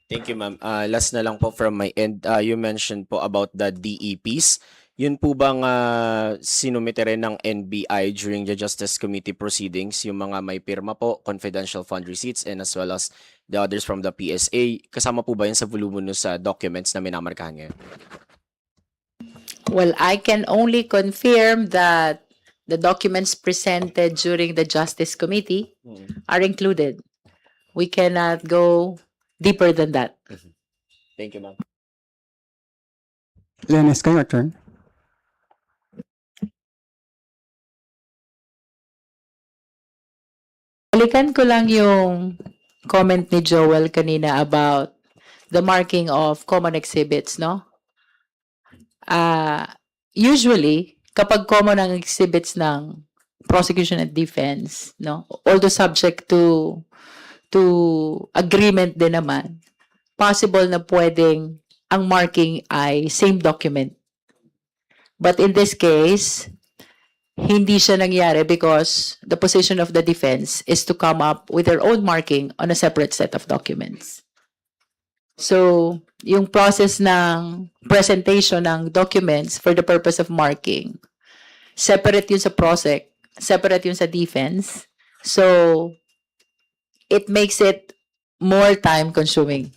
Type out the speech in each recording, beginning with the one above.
Thank you, ma'am. Last na lang po from my end. You mentioned po about the DEPs. Yun po bang sinumite rin ng NBI during the Justice Committee proceedings, yung mga may pirma po, confidential fund receipts, and as well as the others from the PSA? Kasama po ba yun sa voluminous documents na minamarkahan ngayon? Well, I can only confirm that the documents presented during the Justice Committee are included. We cannot go deeper than that. Thank you, ma'am. Leonesca, your turn. Balikan ko lang yung comment ni Joel kanina about the marking of common exhibits, no? Usually, kapag common ang exhibits ng prosecution and defense, no? Although subject to agreement din naman, possible na pwedeng ang marking ay same document. But in this case, hindi siya nangyari because the position of the defense is to come up with their own marking on a separate set of documents. So, yung process ng presentation ng documents for the purpose of marking, separate yun sa prosec, separate yun sa defense. So, it makes it more time consuming.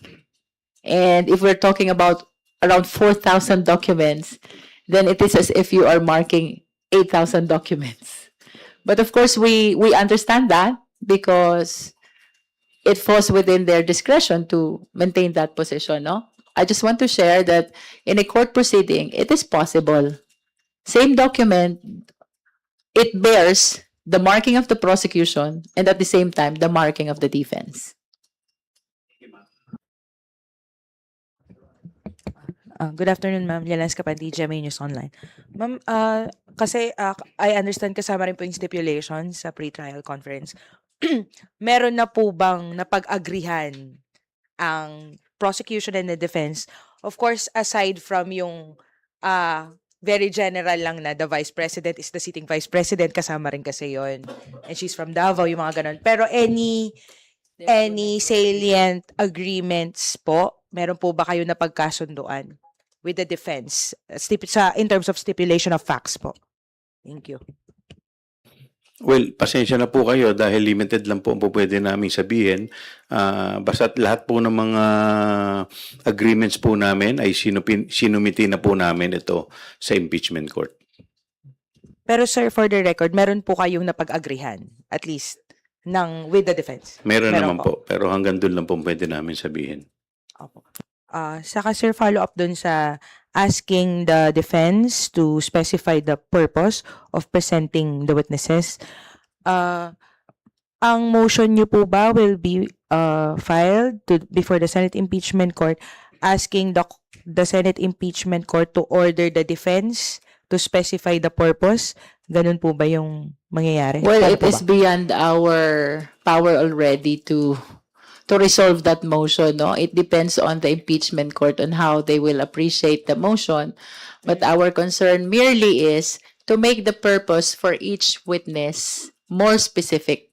And if we're talking about around 4,000 documents, then it is as if you are marking 8,000 documents. But of course, we understand that because it falls within their discretion to maintain that position, no? I just want to share that in a court proceeding, it is possible. Same document, it bears the marking of the prosecution and at the same time, the marking of the defense. Good afternoon, ma'am. Leonesca Pandi, GMA News Online. Ma'am, kasi I understand kasama rin po yung stipulations sa pre-trial conference. Meron na po bang napag-agrihan ang prosecution and the defense? Of course, aside from yung very general lang na the vice president is the sitting vice president, kasama rin kasi yon. And she's from Davao, yung mga ganun. Pero any salient agreements po, meron po ba kayo na pagkasunduan with the defense in terms of stipulation of facts po? Thank you. Well, pasensya na po kayo dahil limited lang po ang pwede namin sabihin. Basta't lahat po ng mga agreements po namin ay sinumiti na po namin ito sa impeachment court. Pero sir, for the record, meron po kayong napag-agrihan, at least, with the defense? Meron naman po, pero hanggang doon lang po pwede namin sabihin. Opo. Saka sir, follow up dun sa asking the defense to specify the purpose of presenting the witnesses. Ang motion niyo po ba will be filed before the Senate Impeachment Court asking the Senate Impeachment Court to order the defense to specify the purpose? Ganun po ba yung mangyayari? Well, Paano it po is ba? beyond our power already to resolve that motion, no? It depends on the impeachment court on how they will appreciate the motion. But our concern merely is to make the purpose for each witness more specific.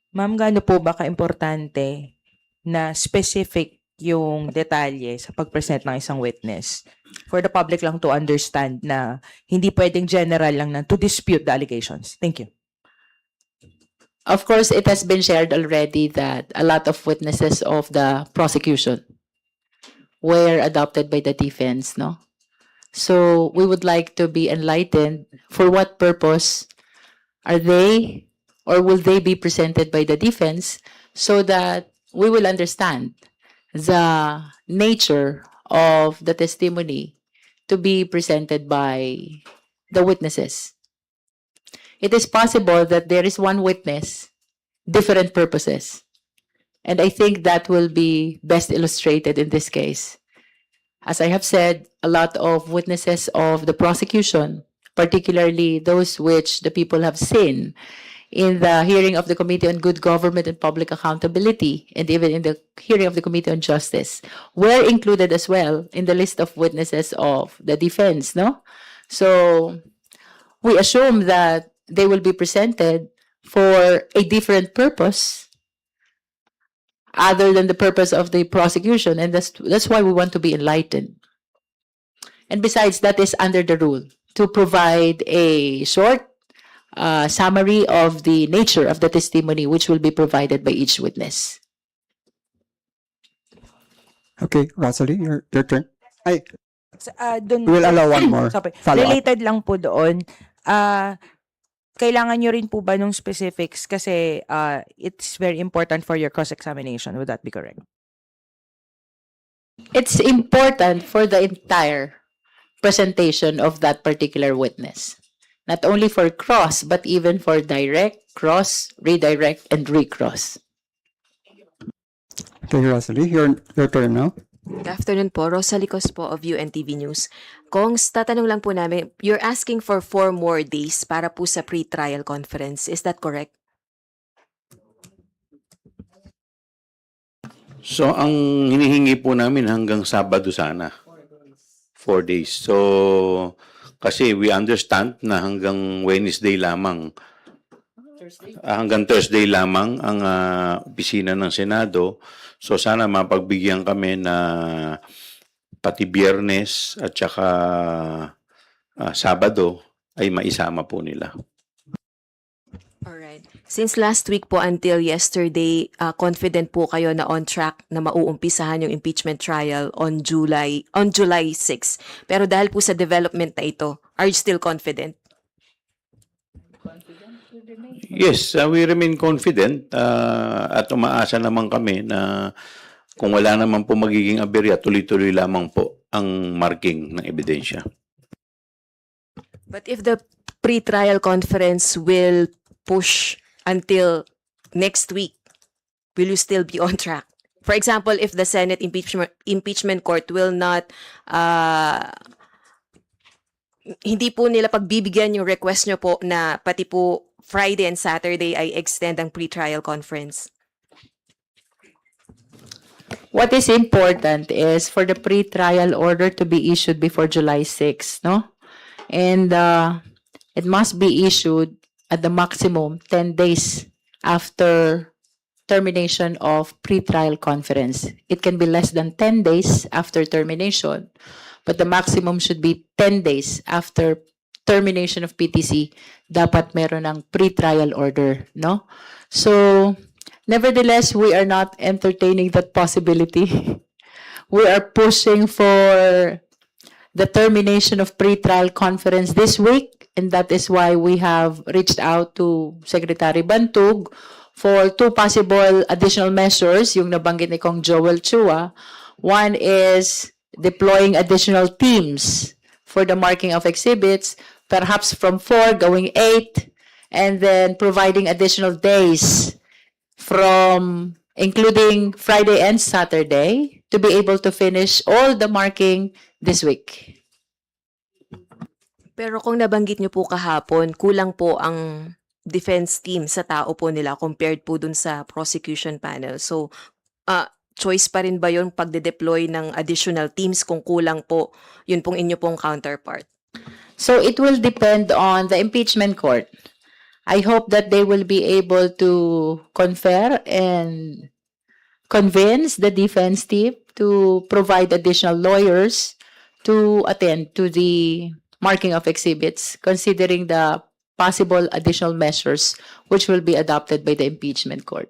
Ma'am, gaano po ba ka-importante na specific yung detalye sa pag-present ng isang witness? For the public lang to understand na hindi pwedeng general lang na to dispute the allegations. Thank you. Of course, it has been shared already that a lot of witnesses of the prosecution were adopted by the defense, no? So we would like to be enlightened for what purpose are they or will they be presented by the defense so that we will understand the nature of the testimony to be presented by the witnesses. It is possible that there is one witness, different purposes. And I think that will be best illustrated in this case. As I have said, a lot of witnesses of the prosecution, particularly those which the people have seen in the hearing of the Committee on Good Government and Public Accountability, and even in the hearing of the Committee on Justice, were included as well in the list of witnesses of the defense, no? So we assume that they will be presented for a different purpose. other than the purpose of the prosecution, and that's why we want to be enlightened. And besides, that is under the rule to provide a short summary of the nature of the testimony which will be provided by each witness. Okay, Rosalie, your turn. Ay, Dun, we'll allow one more sorry, follow-up. related lang po doon, kailangan nyo rin po ba nung specifics kasi it's very important for your cross-examination. Would that be correct? It's important for the entire presentation of that particular witness. Not only for cross, but even for direct, cross, redirect, and recross. Okay, Rosalie, your turn now. Good afternoon po. Rosalie Cos po of UNTV News. Kongs, tatanong lang po namin, you're asking for 4 more days para po sa pre-trial conference. Is that correct? So, ang hinihingi po namin hanggang Sabado sana. 4 days. So, kasi we understand na hanggang Wednesday lamang, hanggang Thursday lamang ang opisina ng Senado. So, sana mapagbigyan kami na pati Biyernes at saka Sabado ay maisama po nila. Alright. Since last week po until yesterday, confident po kayo na on track na mauumpisahan yung impeachment trial on July 6. Pero dahil po sa development na ito, are you still confident? Yes, we remain confident at umaasa naman kami na kung wala naman po magiging aberya, tuloy-tuloy lamang po ang marking ng ebidensya. But if the pre-trial conference will push until next week, will you still be on track? For example, if the Senate impeachment court will not hindi po nila pagbibigyan yung request nyo po na pati po Friday and Saturday ay extend ang pre-trial conference. What is important is for the pre-trial order to be issued before July 6, no? And it must be issued at the maximum 10 days after termination of pre-trial conference. It can be less than 10 days after termination, but the maximum should be 10 days after termination of PTC. Dapat meron ng pre-trial order, no? So, nevertheless, we are not entertaining that possibility. We are pushing for the termination of pre-trial conference this week, and that is why we have reached out to Secretary Bantug for 2 possible additional measures, yung nabanggit ni Kong Joel Chua. One is deploying additional teams for the marking of exhibits, perhaps from 4 going 8, and then providing additional days from including Friday and Saturday to be able to finish all the marking this week. Pero kung nabanggit nyo po kahapon, kulang po ang defense team sa tao po nila compared po dun sa prosecution panel. So, choice pa rin ba yun pagde-deploy ng additional teams kung kulang po yun pong inyo pong counterpart? So it will depend on the impeachment court. I hope that they will be able to confer and convince the defense team to provide additional lawyers to attend to the marking of exhibits, considering the possible additional measures which will be adopted by the impeachment court.